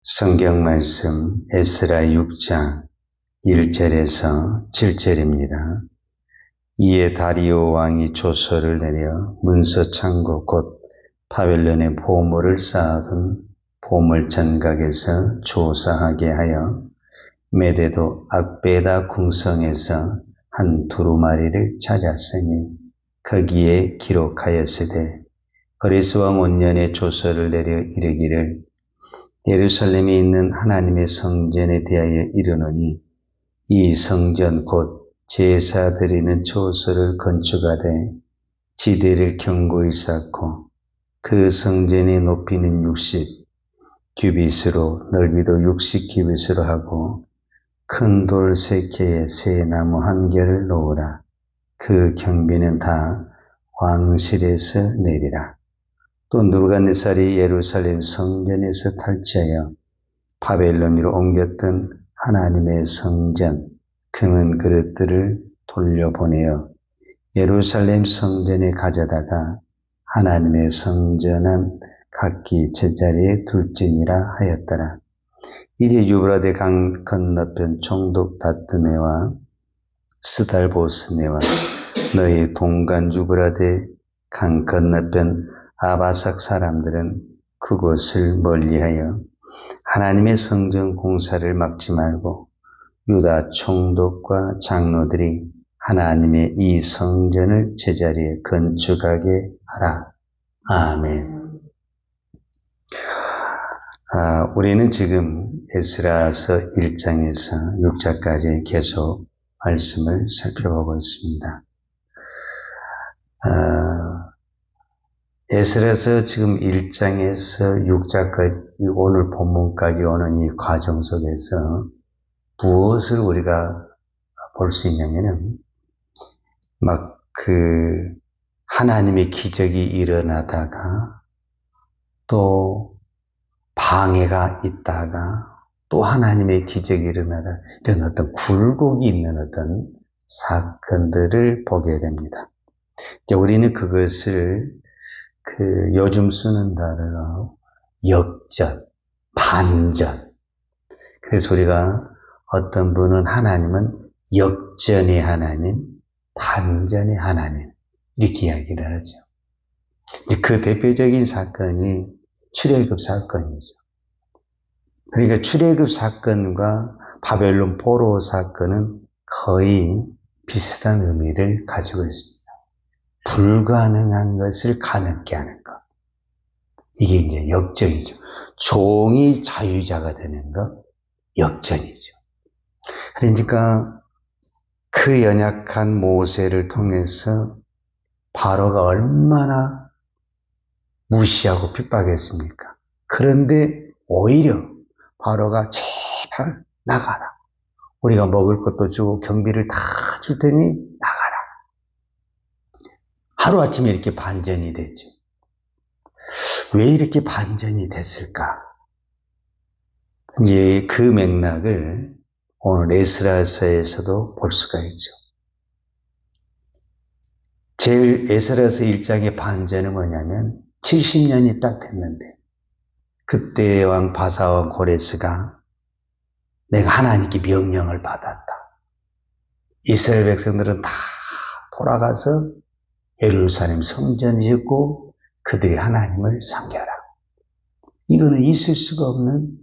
성경 말씀 에스라 6장 1절에서 7절입니다. 이에 다리오 왕이 조서를 내려 문서 창고 곧 바벨론의 보물을 쌓아둔 보물전각에서 조사하게 하여 메데도 악베다 궁성에서 한 두루마리를 찾았으니 거기에 기록하였으되 그리스 왕 온년에 조서를 내려 이르기를 예루살렘에 있는 하나님의 성전에 대하여 이르노니 이 성전 곧 제사 드리는 초소를 건축하되 지대를 견고히 쌓고 그 성전의 높이는 60 규빗으로 넓이도 60 규빗으로 하고 큰 돌 3개에 새 나무 1개를 놓으라. 그 경비는 다 왕실에서 내리라. 또 느부갓네살이 예루살렘 성전에서 탈취하여 바벨론으로 옮겼던 하나님의 성전 금은 그릇들을 돌려보내어 예루살렘 성전에 가져다가 하나님의 성전은 각기 제자리에 둘지니라 하였더라. 이제 유브라데 강 건너편 총독 다트메와 스달보스네와 너희 동간 유브라데 강 건너편 아바삭 사람들은 그곳을 멀리하여 하나님의 성전 공사를 막지 말고 유다 총독과 장로들이 하나님의 이 성전을 제자리에 건축하게 하라. 아멘. 우리는 지금 에스라서 1장에서 6장까지 계속 말씀을 살펴보고 있습니다. 에스라서 지금 1장에서 6장까지 오늘 본문까지 오는 이 과정 속에서 무엇을 우리가 볼 수 있냐면은 하나님의 기적이 일어나다가 또 방해가 있다가 또 하나님의 기적이 일어나다 이런 어떤 굴곡이 있는 어떤 사건들을 보게 됩니다. 이제 우리는 그것을 요즘 쓰는 단어로 역전, 반전. 그래서 우리가 어떤 분은 하나님은 역전의 하나님, 반전의 하나님 이렇게 이야기를 하죠. 그 대표적인 사건이 출애굽 사건이죠. 그러니까 출애굽 사건과 바벨론 포로 사건은 거의 비슷한 의미를 가지고 있습니다. 불가능한 것을 가능케 하는 것. 이게 이제 역전이죠. 종이 자유자가 되는 것, 역전이죠. 그러니까 그 연약한 모세를 통해서 바로가 얼마나 무시하고 핍박했습니까? 그런데 오히려 바로가 제발 나가라. 우리가 먹을 것도 주고 경비를 다 줄 테니 나가라. 하루아침에 이렇게 반전이 됐죠. 왜 이렇게 반전이 됐을까? 이제 그 맥락을 오늘 에스라서에서도 볼 수가 있죠. 제일 에스라서 1장의 반전은 뭐냐면 70년이 딱 됐는데 그때 왕 바사왕 고레스가 내가 하나님께 명령을 받았다. 이스라엘 백성들은 다 돌아가서 예루살렘 성전을 짓고 그들이 하나님을 섬겨라. 이거는 있을 수가 없는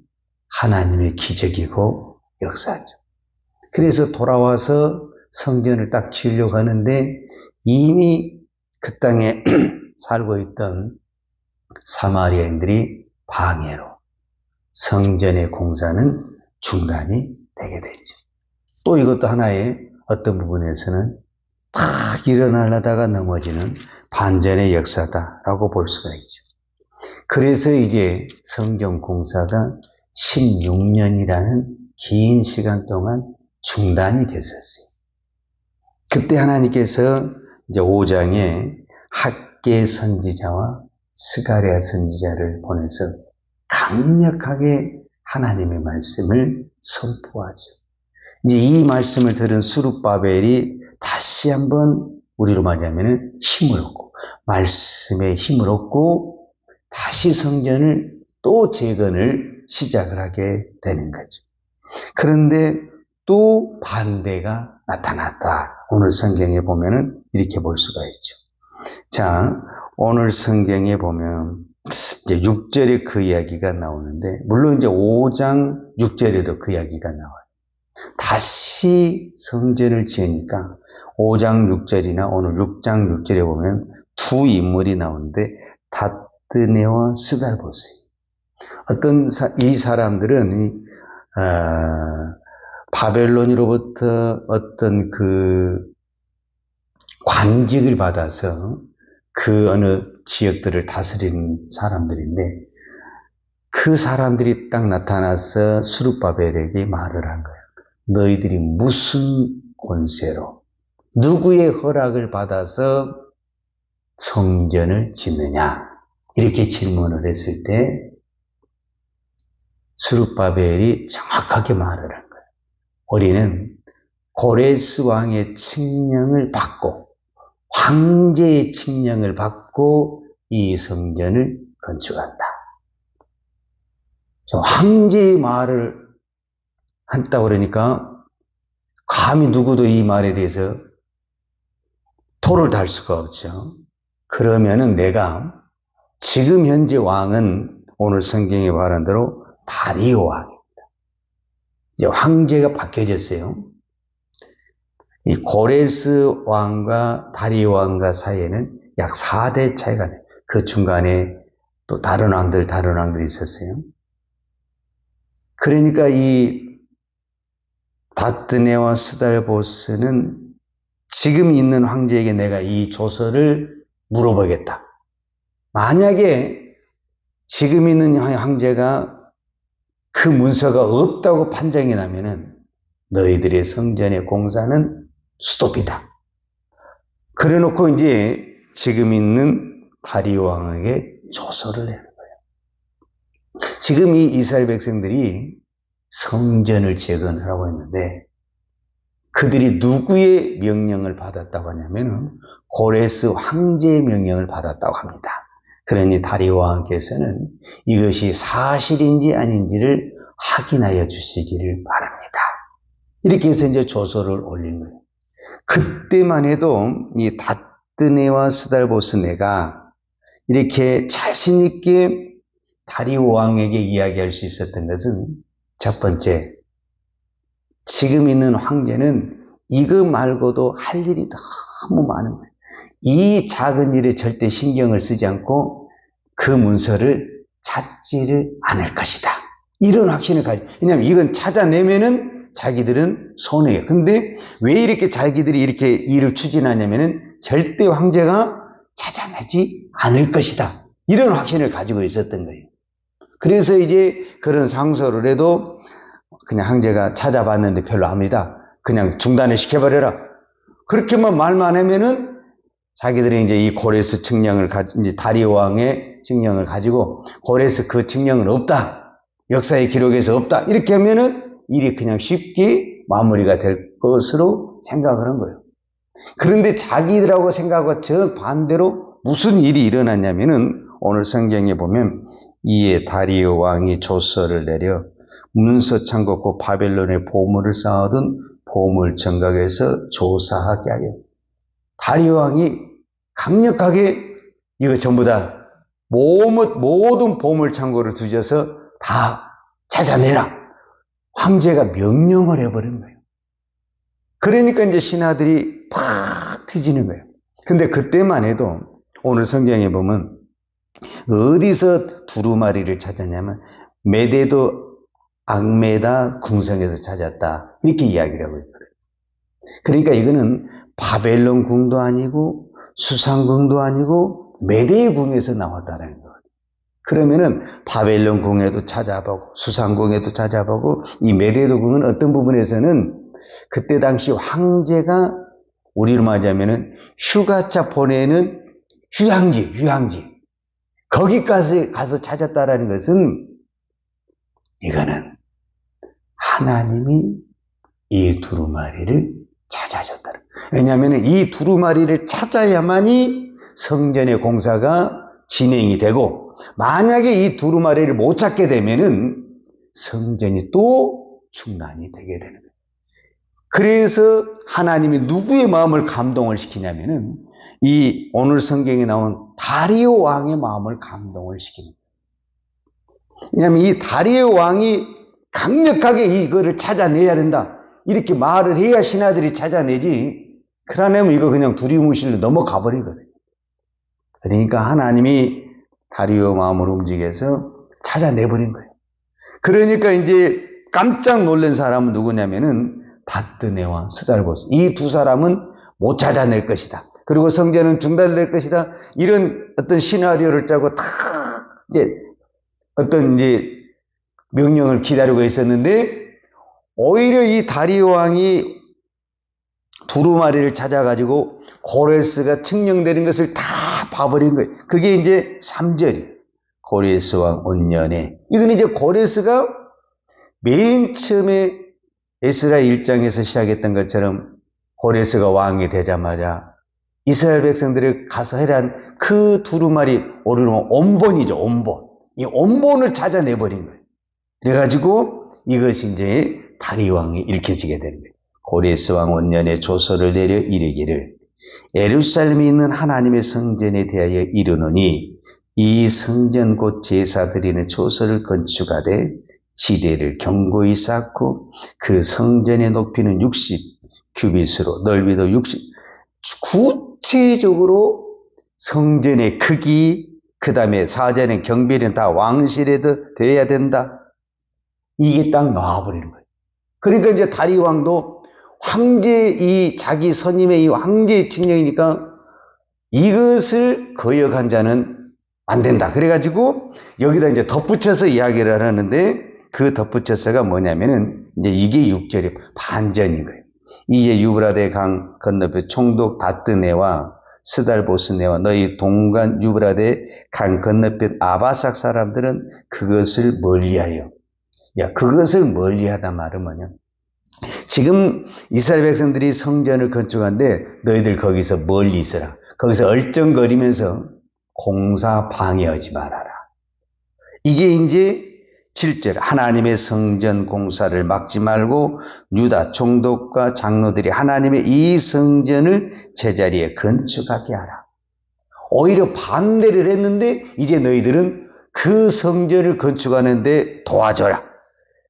하나님의 기적이고 역사죠. 그래서 돌아와서 성전을 딱 지으려고 하는데 이미 그 땅에 살고 있던 사마리아인들이 방해로 성전의 공사는 중단이 되게 됐죠. 또 이것도 하나의 어떤 부분에서는 탁 일어나려다가 넘어지는 반전의 역사다라고 볼 수가 있죠. 그래서 이제 성전 공사가 16년이라는 긴 시간 동안 중단이 됐었어요. 그때 하나님께서 이제 5장에 학개 선지자와 스가랴 선지자를 보내서 강력하게 하나님의 말씀을 선포하죠. 이제 이 말씀을 들은 수룹바벨이 다시 한번 우리로 말하면 힘을 얻고 말씀에 힘을 얻고 다시 성전을 또 재건을 시작을 하게 되는 거죠. 그런데 또 반대가 나타났다. 오늘 성경에 보면은 이렇게 볼 수가 있죠. 자, 오늘 성경에 보면 이제 6절에 그 이야기가 나오는데, 물론 이제 5장 6절에도 그 이야기가 나와요. 다시 성전을 지으니까 5장 6절이나 오늘 6장 6절에 보면 두 인물이 나오는데 닷드네와 스달보스예요. 이 사람들은 바벨론으로부터 어떤 그 관직을 받아서 그 어느 지역들을 다스리는 사람들인데, 그 사람들이 딱 나타나서 스룹바벨에게 말을 한 거예요. 너희들이 무슨 권세로, 누구의 허락을 받아서 성전을 짓느냐, 이렇게 질문을 했을 때 스룹바벨이 정확하게 말을 한 거예요. 우리는 고레스 왕의 칙령을 받고, 황제의 칙령을 받고 이 성전을 건축한다. 황제의 말을 한다고 그러니까 감히 누구도 이 말에 대해서 토를 달 수가 없죠. 그러면은 내가, 지금 현재 왕은 오늘 성경에 말한 대로 다리오 왕입니다. 이제 황제가 바뀌어졌어요. 이 고레스 왕과 다리오 왕과 사이에는 약 4대 차이가 돼요. 그 중간에 또 다른 왕들이 있었어요. 그러니까 이 닷드네와 스달보스는 지금 있는 황제에게 내가 이 조서를 물어보겠다. 만약에 지금 있는 황제가 그 문서가 없다고 판정이 나면은 너희들의 성전의 공사는 스톱이다. 그래 놓고 이제 지금 있는 다리오 왕에게 조서를 내는 거예요. 지금 이 이스라엘 백성들이 성전을 재건하라고 했는데, 그들이 누구의 명령을 받았다고 하냐면은 고레스 황제의 명령을 받았다고 합니다. 그러니 다리오 왕께서는 이것이 사실인지 아닌지를 확인하여 주시기를 바랍니다. 이렇게 해서 이제 조서를 올린 거예요. 그때만 해도 이 닷드네와 스달보스네가 이렇게 자신 있게 다리오 왕에게 이야기할 수 있었던 것은, 첫 번째, 지금 있는 황제는 이거 말고도 할 일이 너무 많은 거예요. 이 작은 일에 절대 신경을 쓰지 않고 그 문서를 찾지를 않을 것이다. 이런 확신을 가지고, 왜냐하면 이건 찾아내면은 자기들은 손해예요. 근데 왜 이렇게 자기들이 이렇게 일을 추진하냐면은 절대 황제가 찾아내지 않을 것이다. 이런 확신을 가지고 있었던 거예요. 그래서 이제 그런 상소를 해도 그냥 황제가 찾아봤는데 별로 압니다. 그냥 중단을 시켜버려라. 그렇게만 말만 하면은 자기들이 이제 이 고레스 칙령을 이제 다리오 왕의 칙령을 가지고 고레스 그 칙령은 없다. 역사의 기록에서 없다. 이렇게 하면은 일이 그냥 쉽게 마무리가 될 것으로 생각을 한 거예요. 그런데 자기들하고 생각과 정반대로 무슨 일이 일어났냐면은 오늘 성경에 보면 이에 다리오 왕이 조서를 내려 문서 창고고 바벨론의 보물을 쌓아둔 보물 정각에서 조사하게 하여, 다리오 왕이 강력하게 이거 전부 다 모든 보물 창고를 뒤져서 다 찾아내라. 황제가 명령을 해버린 거예요. 그러니까 이제 신하들이 팍 터지는 거예요. 근데 그때만 해도 오늘 성경에 보면 어디서 두루마리를 찾았냐면 메데도 악메다 궁성에서 찾았다. 이렇게 이야기를 하고 있거든요. 그러니까 이거는 바벨론 궁도 아니고 수상궁도 아니고 메대 궁에서 나왔다는 거거든요. 그러면은 바벨론 궁에도 찾아보고 수상궁에도 찾아보고 이 메데도 궁은 어떤 부분에서는 그때 당시 황제가 우리로 말하자면은 휴가차 보내는 휴양지 거기까지 가서 찾았다라는 것은 이거는 하나님이 이 두루마리를 찾아줬다. 왜냐하면 이 두루마리를 찾아야만이 성전의 공사가 진행이 되고, 만약에 이 두루마리를 못 찾게 되면은 성전이 또 중단이 되게 되는 거예요. 그래서 하나님이 누구의 마음을 감동을 시키냐면은 이 오늘 성경에 나온 다리오 왕의 마음을 감동을 시킵니다. 왜냐하면 이 다리오 왕이 강력하게 이거를 찾아내야 된다, 이렇게 말을 해야 신하들이 찾아내지, 그러려면 이거 그냥 두리뭉실로 넘어가 버리거든요. 그러니까 하나님이 다리오 마음을 움직여서 찾아내버린 거예요. 그러니까 이제 깜짝 놀란 사람은 누구냐면은 닷드네와 스달보스, 이 두 사람은 못 찾아낼 것이다. 그리고 성전은 중단될 것이다. 이런 어떤 시나리오를 짜고 다 이제 어떤 이제 명령을 기다리고 있었는데, 오히려 이 다리오 왕이 두루마리를 찾아가지고 고레스가 칙령되는 것을 다 봐버린 거예요. 그게 이제 3절이에요. 고레스 왕 온년에. 이건 이제 고레스가 맨 처음에 에스라 1장에서 시작했던 것처럼 고레스가 왕이 되자마자 이스라엘 백성들이 가서 해란 그 두루마리, 오르는 온본이죠, 온본. 이 온본을 찾아내버린 거예요. 그래가지고 이것이 이제 다리 왕이 일으켜지게 되는 거예요. 고레스 왕 원년에 조서를 내려 이르기를 예루살렘에 있는 하나님의 성전에 대하여 이르노니 이 성전 곧 제사 드리는 조서를 건축하되 지대를 견고히 쌓고 그 성전의 높이는 60규빗으로 넓이도 60, 구체적으로 성전의 크기, 그 다음에 사전의 경비는 다 왕실에도 돼야 된다. 이게 딱 나와버리는 거예요. 그러니까 이제 다리 왕도 황제, 이 자기 선임의 이 황제의 칙령이니까 이것을 거역한 자는 안 된다. 그래가지고 여기다 이제 덧붙여서 이야기를 하는데, 그 덧붙여서가 뭐냐면은 이제 이게 6절의 반전인 거예요. 이에 유브라데 강 건너편 총독 닷드네와 스달보스네와 너희 동간 유브라데 강 건너편 아바삭 사람들은 그것을 멀리하여. 야, 그것을 멀리하다 말은 뭐냐? 지금 이스라엘 백성들이 성전을 건축하는데 너희들 거기서 멀리 있어라. 거기서 얼쩡거리면서 공사 방해하지 말아라. 이게 이제 7절, 하나님의 성전 공사를 막지 말고 유다 총독과 장로들이 하나님의 이 성전을 제자리에 건축하게 하라. 오히려 반대를 했는데 이제 너희들은 그 성전을 건축하는데 도와줘라.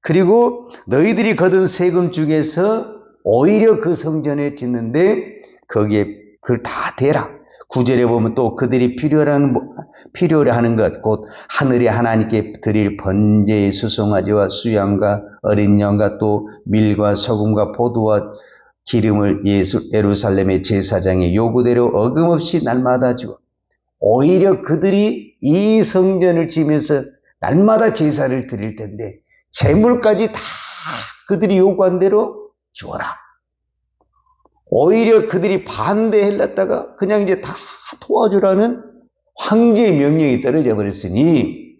그리고 너희들이 거둔 세금 중에서 오히려 그 성전에 짓는데 거기에 그걸 다 대라. 9절에 보면 또 그들이 필요로 하는 것, 곧 하늘에 하나님께 드릴 번제의 수송아지와 수양과 어린 양과 또 밀과 소금과 포도와 기름을 예루살렘의 제사장의 요구대로 어김없이 날마다 주고, 오히려 그들이 이 성전을 지으면서 날마다 제사를 드릴 텐데 재물까지 다 그들이 요구한 대로 주어라. 오히려 그들이 반대했다가 그냥 이제 다 도와주라는 황제의 명령이 떨어져 버렸으니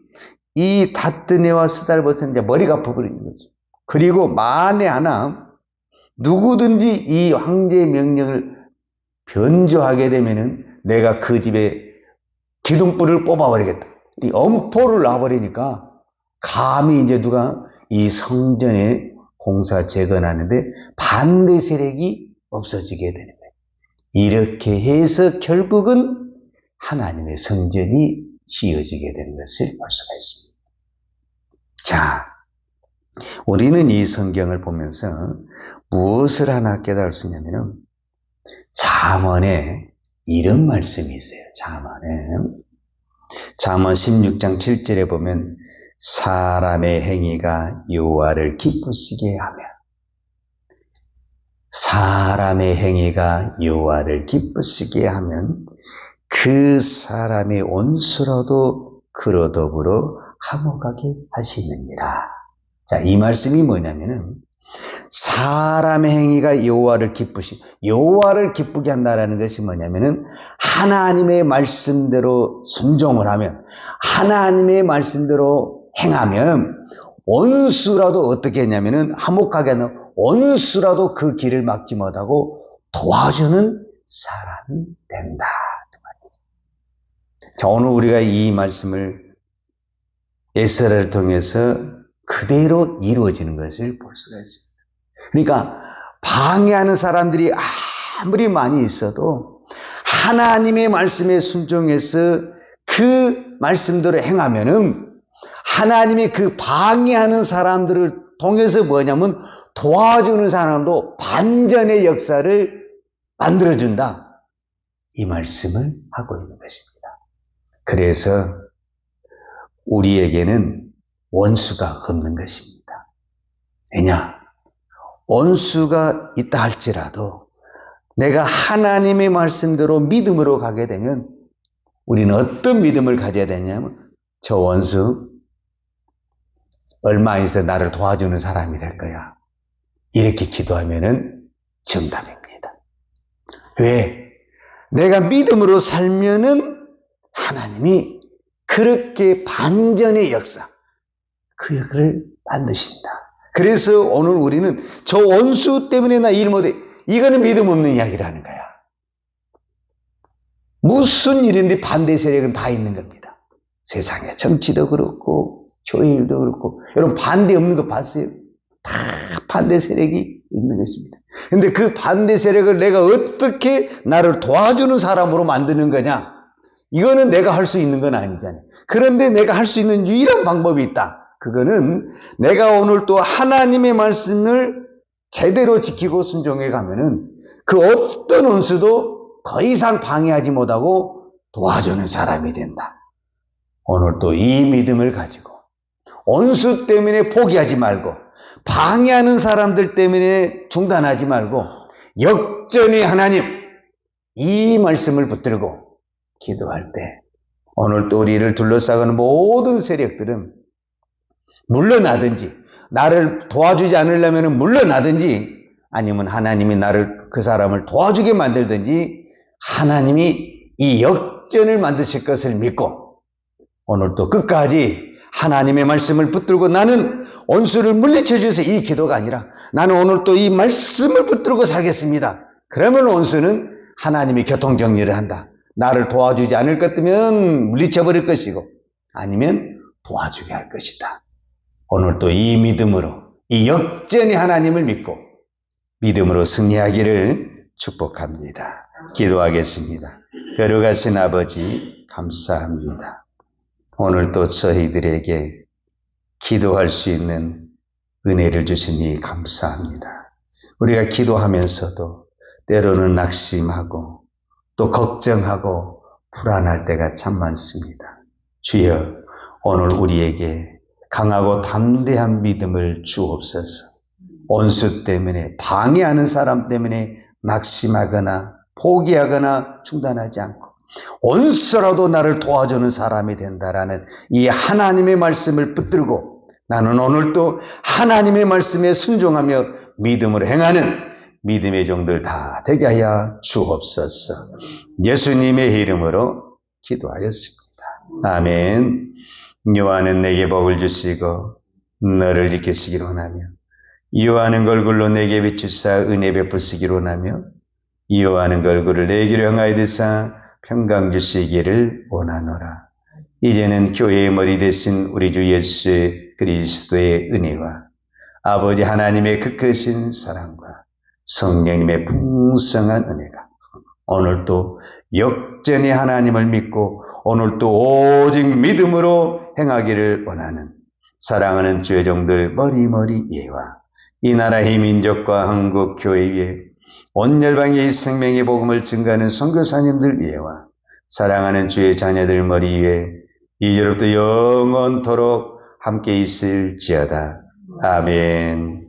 이 닷드네와 스달보스는 이제 머리가 아파버리는 거죠. 그리고 만에 하나 누구든지 이 황제의 명령을 변조하게 되면은 내가 그 집에 기둥불을 뽑아버리겠다. 이 엄포를 놔버리니까 감히 이제 누가 이 성전의 공사 재건하는데 반대 세력이 없어지게 되는 거예요. 이렇게 해서 결국은 하나님의 성전이 지어지게 되는 것을 볼 수가 있습니다. 자, 우리는 이 성경을 보면서 무엇을 하나 깨달을 수 있냐면은 잠언에 이런 말씀이 있어요. 잠언 16장 7절에 보면 사람의 행위가 여호와를 기쁘시게 하며, 사람의 행위가 여호와를 기쁘시게 하면 그 사람의 원수로도 그로 더불어 화목하게 하시느니라. 자, 이 말씀이 뭐냐면은 사람의 행위가 여호와를 기쁘게 한다라는 것이 뭐냐면은 하나님의 말씀대로 순종을 하면, 하나님의 말씀대로 행하면 원수라도 어떻게 했냐면은 화목하게 하는, 원수라도 그 길을 막지 못하고 도와주는 사람이 된다. 자, 오늘 우리가 이 말씀을 에스라를 통해서 그대로 이루어지는 것을 볼 수가 있습니다. 그러니까 방해하는 사람들이 아무리 많이 있어도 하나님의 말씀에 순종해서 그 말씀대로 행하면은 하나님이 그 방해하는 사람들을 통해서 뭐냐면 도와주는 사람도 반전의 역사를 만들어준다. 이 말씀을 하고 있는 것입니다. 그래서 우리에게는 원수가 없는 것입니다. 왜냐? 원수가 있다 할지라도 내가 하나님의 말씀대로 믿음으로 가게 되면 우리는 어떤 믿음을 가져야 되냐면 저 원수 얼마 있어 나를 도와주는 사람이 될 거야. 이렇게 기도하면은 정답입니다. 왜? 내가 믿음으로 살면은 하나님이 그렇게 반전의 역사, 그 역을 만드신다. 그래서 오늘 우리는 저 원수 때문에 나 일 못해. 이거는 믿음 없는 이야기라는 거야. 무슨 일인데 반대 세력은 다 있는 겁니다. 세상에 정치도 그렇고 교회 일도 그렇고 여러분 반대 없는 거 봤어요? 다 반대 세력이 있는 것입니다. 근데 그 반대 세력을 내가 어떻게 나를 도와주는 사람으로 만드는 거냐? 이거는 내가 할 수 있는 건 아니잖아요. 그런데 내가 할 수 있는 유일한 방법이 있다. 그거는 내가 오늘 또 하나님의 말씀을 제대로 지키고 순종해 가면은 그 어떤 원수도 더 이상 방해하지 못하고 도와주는 사람이 된다. 오늘 또 이 믿음을 가지고 원수 때문에 포기하지 말고 방해하는 사람들 때문에 중단하지 말고 역전의 하나님 이 말씀을 붙들고 기도할 때 오늘 또 우리를 둘러싸는 모든 세력들은 물러나든지 나를 도와주지 않으려면 물러나든지 아니면 하나님이 나를 그 사람을 도와주게 만들든지 하나님이 이 역전을 만드실 것을 믿고 오늘 또 끝까지 하나님의 말씀을 붙들고 나는 원수를 물리쳐 주세요. 이 기도가 아니라 나는 오늘 또 이 말씀을 붙들고 살겠습니다. 그러면 원수는 하나님이 교통정리를 한다. 나를 도와주지 않을 것 같으면 물리쳐버릴 것이고 아니면 도와주게 할 것이다. 오늘 또 이 믿음으로 이 역전의 하나님을 믿고 믿음으로 승리하기를 축복합니다. 기도하겠습니다. 거룩하신 아버지 감사합니다. 오늘 또 저희들에게 기도할 수 있는 은혜를 주시니 감사합니다. 우리가 기도하면서도 때로는 낙심하고 또 걱정하고 불안할 때가 참 많습니다. 주여 오늘 우리에게 강하고 담대한 믿음을 주옵소서. 원수 때문에 방해하는 사람 때문에 낙심하거나 포기하거나 중단하지 않고 원수라도 나를 도와주는 사람이 된다라는 이 하나님의 말씀을 붙들고 나는 오늘도 하나님의 말씀에 순종하며 믿음으로 행하는 믿음의 종들 다 되게 하여 주옵소서. 예수님의 이름으로 기도하였습니다. 아멘. 여호와는 내게 복을 주시고 너를 지키시기를 원하며 여호와는 얼굴로 내게 비추사 은혜 베푸시기를 원하며 여호와는 얼굴을 내게로 향하여 드사 평강 주시기를 원하노라. 이제는 교회의 머리 되신 우리 주 예수 그리스도의 은혜와 아버지 하나님의 그 크신 사랑과 성령님의 풍성한 은혜가 오늘도 역전의 하나님을 믿고 오늘도 오직 믿음으로 행하기를 원하는 사랑하는 주의 종들 머리머리 예와 이 나라의 민족과 한국 교회 위에 온 열방의 생명의 복음을 증거하는 선교사님들 예와 사랑하는 주의 자녀들 머리 위에 이제로부터 영원토록 함께 있을지어다. 아멘.